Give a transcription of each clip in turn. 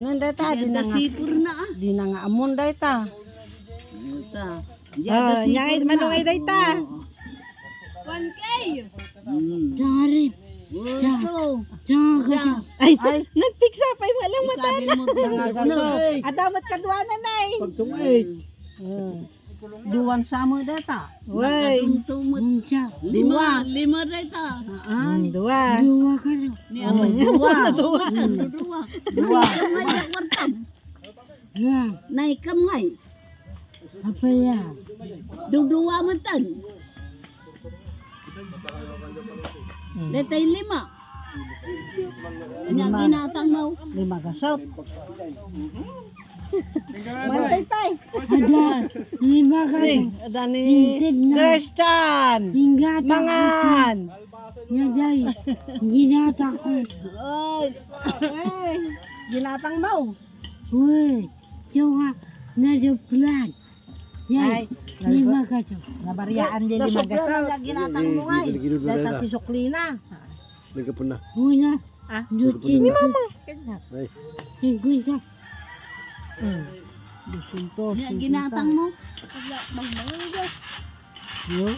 Nandata di na nga sipur na di na nga amon dayta. Ita. Nyay manungay dayta. 1K. Dari. Gusto. Ay, nagpiksa pa walang mata. Sabi mo Adamat kadwana nay. Pagtungay. Duwan sama data. Way. Lima data. Dua. Ni apa? Dua. Ngajak wartam. Naik kamay. Apa ya? Dua mantan. Detay lima. Yang binatang mau. 5 gasot. Mantay tay. Ada 5 gasot. Ada ni Christian. Mangan. Nyajay. Ginatang ko. Oy. Binatang mau. Woi. Coba najuplan. Yay. 5 gasot. Nabaryaan din 5 gasot. Ginatang mo ay. Data tisuklina. Nagka pernah. Una. Dutin ni mama. Ay. Iguita. Disunto. Yang ginatang mo. Yo.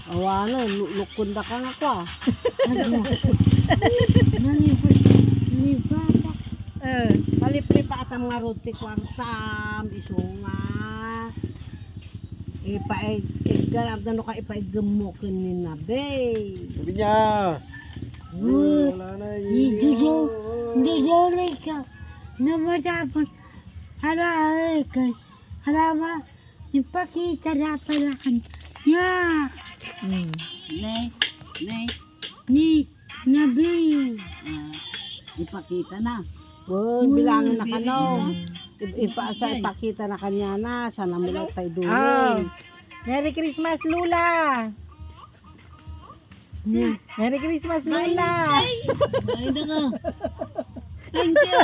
Awano lukunda ka nga kwa. Ni papa. Palipri pa atam nga roti kwartam isunga. Igarap na no ka ipaigemokin ni nabe. Sabi niya. Wala na Hindi ka. Namatapos. Hala ba? Ipakita na pala kan. Ya. Ni nabi. Ipakita na. Bilangin na kano. Ipakita na kanya na. Sana mo lang tayo dulo. Merry Christmas, Lula! Merry Christmas, Lula! Ay na. Thank you.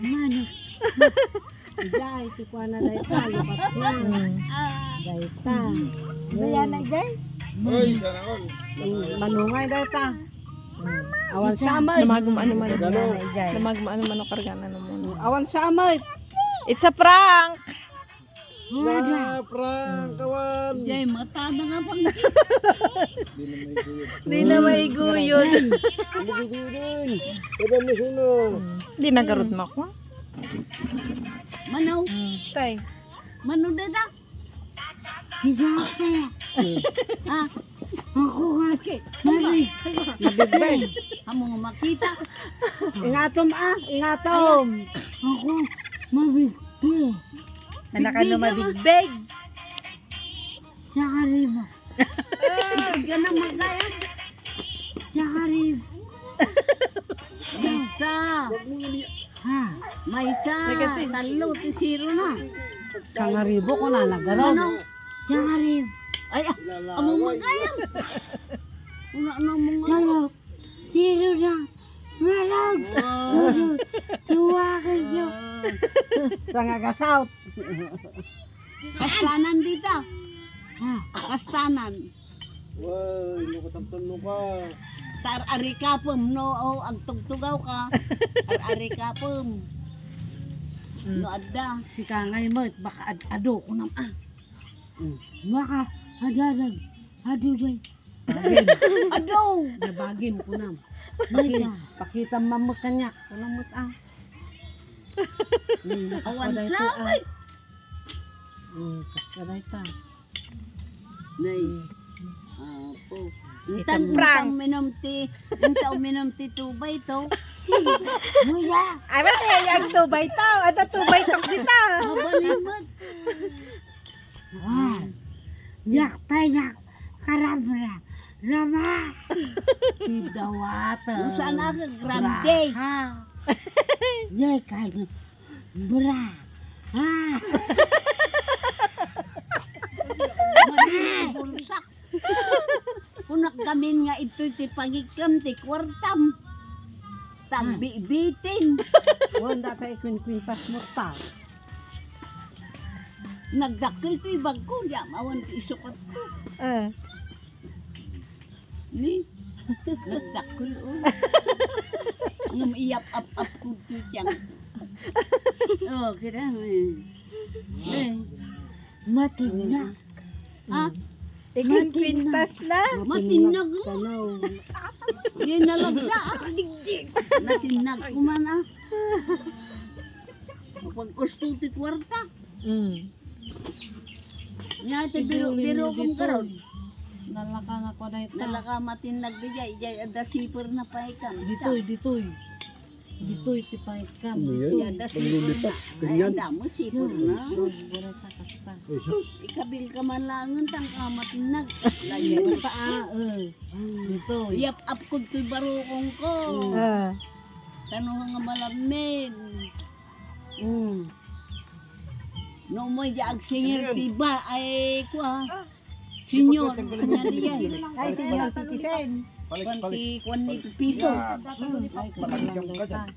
Mano. Jai, tikuha na dayta. Lupat na. Dayta. Bayan na, Jai? Ay, sana all. Manungay dayta. Awan samay. Namagmaan naman. Gano? Namagmaan naman ang kargana naman. Awan samay. It's a prank! Na, prank, kawan. Jay, mata na nga pang Hindi na maiguyod. Magigudin. Kada mo sino. Hindi nagarod mo ako. Manaw. Tay. Mano dada. Ah, Ako nga. Nabigbay. amo nga makita. Ingatom. Ako mabigbay. Anak ka na mabigbig. Tsaka riba. Yan ang magaya. Tsaka riba. Isa. Ha? May isa. Talo. Tisiro na. Tsaka ribo ko na nagaraw. Ano? Tsaka riba. Ay, amo magaya. Una na mga. Talo. Sino na? Marag. Tuwakan nyo. Sangagasaw. Kastanan dito. Ha? Kastanan. Wah, lukatampan mo ka. Tar-ari kapom. No, ang tugtugaw ka. Tar-ari kapom. No, adda. Si Kangay mo, baka ado ko nam Baka adadan. Ado guys. Bagin. Ado. Nabagin ko nam. Bagin. Pakita mamot kanya. Kunamot Awan sa. Kaskaday ta. Nay. Apo. It's a prank. Minum ti tubay to. Muya. Ay, ba kaya yung tubay tao? Ada tubay tong kita. Mabalimot. Yak pa yak. Karabra. Rama. Tidawata. Saan ako grande. Ha. Yak kayo. Bra. Ha. Bulsak. Kunak gamin nga ito ti pangikam ti kwartam. Tagbibitin. Wanda tayo kwintas mo ta. Nagdakil ti bag ko. Di amawan ti isukat ko. Ni. Nagdakol o. Ang iyap-ap-ap ko tutiyang. Oh, kira matinag. Ah, Ikan kwintas na. matinag o. Kanaw. Yan nalagda ah. Natinag ko man ah. Pag gusto ti kwarta. Nya ti biro kong karon. Nalaka nga ko na ito. Nalaka matinag di jay ada sipir na paikam. Ditoy. Ditoy ti pangikam. Ano yan? Ditoy ada sipir na. Ay Ganyan. damo sipir na. Gura sa kasta. Ikabil ka man langan tang matinag. Layan pa ah. Ditoy. Yap up ko ti barukong ko. Tanong nga malamin. No mo jag singer tiba ay kwa. Senyor, kanya diyan. Ay, senior citizen. Balik. Kwanti kwan ni Pipito. Yan. Balik ka dyan.